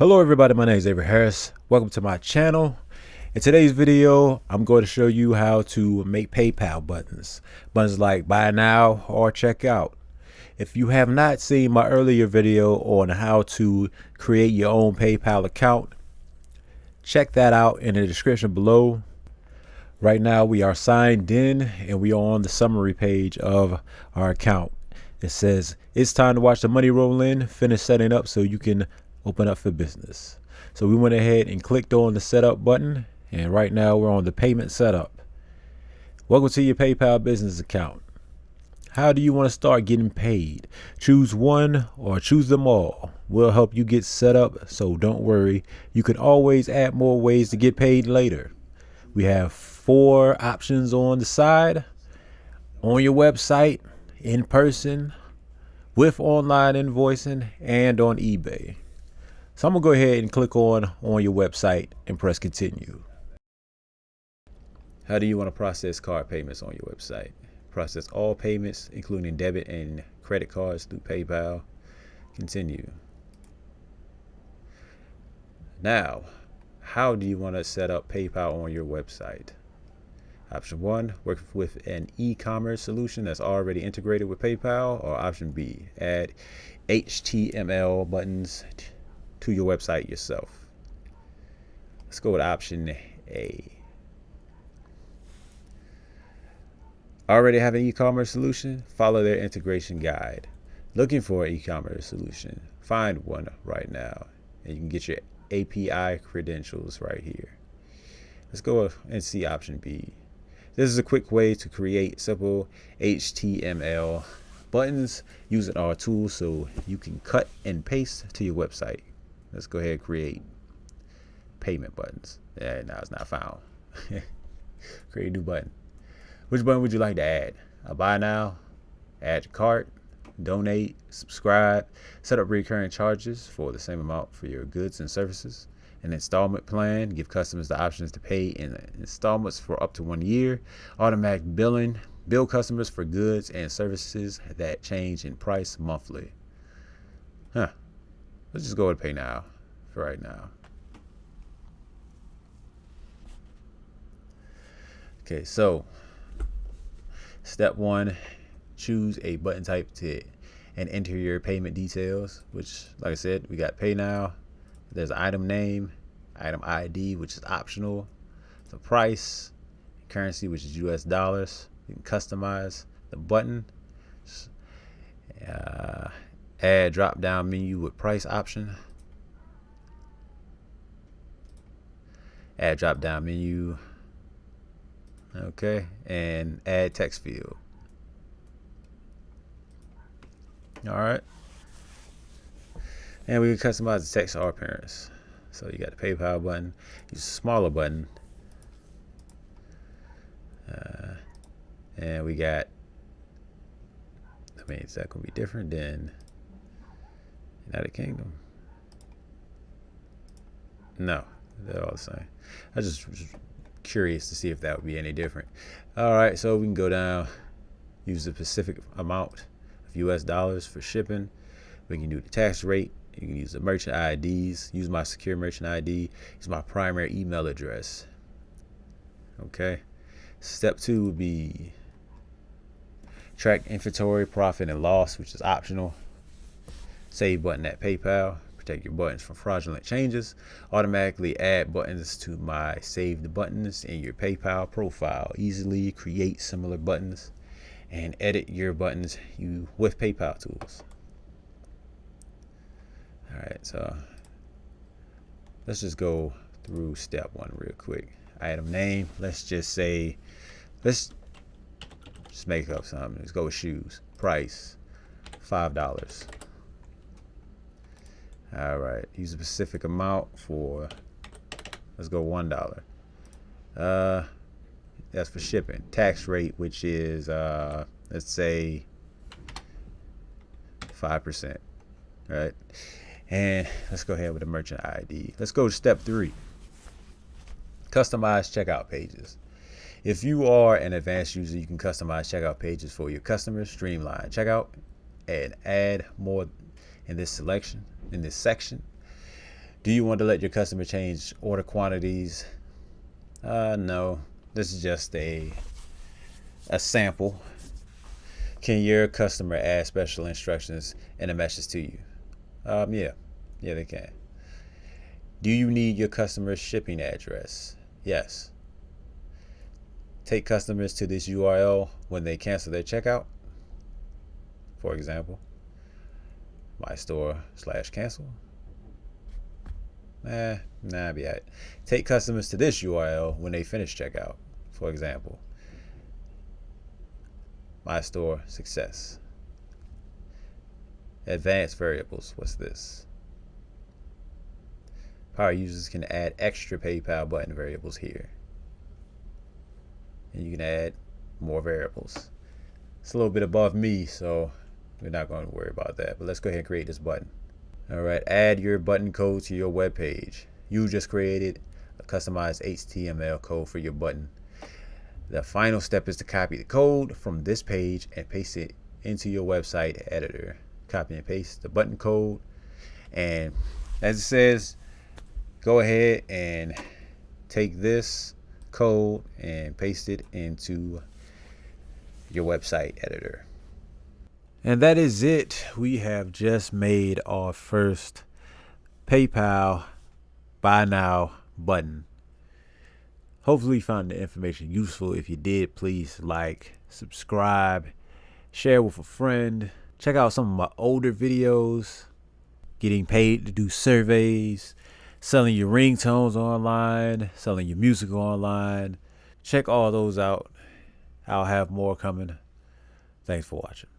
Hello everybody, my name is Avery Harris. Welcome to my channel. In today's video, I'm going to show you how to make PayPal buttons. Buttons like buy now or check out. If you have not seen my earlier video on how to create your own PayPal account, check that out in the description below. Right now we are signed in and we are on the summary page of our account. It says it's time to watch the money roll in, finish setting up so you can open up for business. So we went ahead and clicked on the setup button, and right now we're on the payment setup. Welcome to your PayPal business account. How do you want to start getting paid? Choose one or choose them all. We'll help you get set up, so don't worry. You can always add more ways to get paid later. We have 4 options on the side: on your website, in person, with online invoicing, and on eBay. So I'm gonna go ahead and click on your website and press continue. How do you want to process card payments on your website? Process all payments, including debit and credit cards, through PayPal. Continue. Now, how do you want to set up PayPal on your website? Option 1, work with an e-commerce solution that's already integrated with PayPal. Or option B, add HTML buttons to your website yourself. Let's go with option A. Already have an e-commerce solution? Follow their integration guide. Looking for an e-commerce solution? Find one right now, and you can get your API credentials right here. Let's go and see option B. This is a quick way to create simple HTML buttons using our tools so you can cut and paste to your website. Let's go ahead and create payment buttons. Yeah, now it's not found. Create a new button. Which button would you like to add? A buy now, add to cart, donate, subscribe, set up recurring charges for the same amount for your goods and services, an installment plan, give customers the options to pay in installments for up to 1 year, automatic billing, bill customers for goods and services that change in price monthly. Let's just go with pay now for right now. Okay, so step 1, choose a button type and enter your payment details, which, like I said, we got pay now. There's item name, item ID, which is optional, the price, currency, which is US dollars. You can customize the button. Add drop down menu with price option. Add drop down menu. Okay, and add text field. All right, and we can customize the text or appearance. So you got the PayPal button. Use a smaller button, and we got. I mean, is that gonna be different than United Kingdom? No, they're all the same. I just curious to see if that would be any different. All right, so we can go down, use the specific amount of US dollars for shipping. We can do the tax rate. You can use the merchant IDs, use my secure merchant ID, use my primary email address. Okay, step 2 would be track inventory, profit and loss, which is optional. Save button at PayPal. Protect your buttons from fraudulent changes. Automatically add buttons to my saved buttons in your PayPal profile. Easily create similar buttons and edit your buttons with PayPal tools. All right, so let's just go through step 1 real quick. Item name. Let's just say, let's just make up something. Let's go with shoes. Price $5. All right, use a specific amount for, let's go $1. That's for shipping. Tax rate, which is let's say 5%. Right, and let's go ahead with the merchant ID. Let's go to step 3. Customize checkout pages. If you are an advanced user, you can customize checkout pages for your customers, streamline checkout, and add more in this section. Do you want to let your customer change order quantities? No, this is just a sample. Can your customer add special instructions in a message to you? Yeah, they can. Do you need your customer's shipping address? Yes. Take customers to this URL when they cancel their checkout. For example, my store/cancel. Be alright. Take customers to this URL when they finish checkout. For example, my store success. Advanced variables. What's this? Power users can add extra PayPal button variables here. And you can add more variables. It's a little bit above me, so we're not going to worry about that. But let's go ahead and create this button. Alright, add your button code to your web page. You just created a customized HTML code for your button. The final step is to copy the code from this page and paste it into your website editor. Copy and paste the button code, and as it says, go ahead and take this code and paste it into your website editor. And that is it. We have just made our first PayPal Buy Now button. Hopefully you found the information useful. If you did, please like, subscribe, share with a friend. Check out some of my older videos. Getting paid to do surveys, selling your ringtones online, selling your music online. Check all those out. I'll have more coming. Thanks for watching.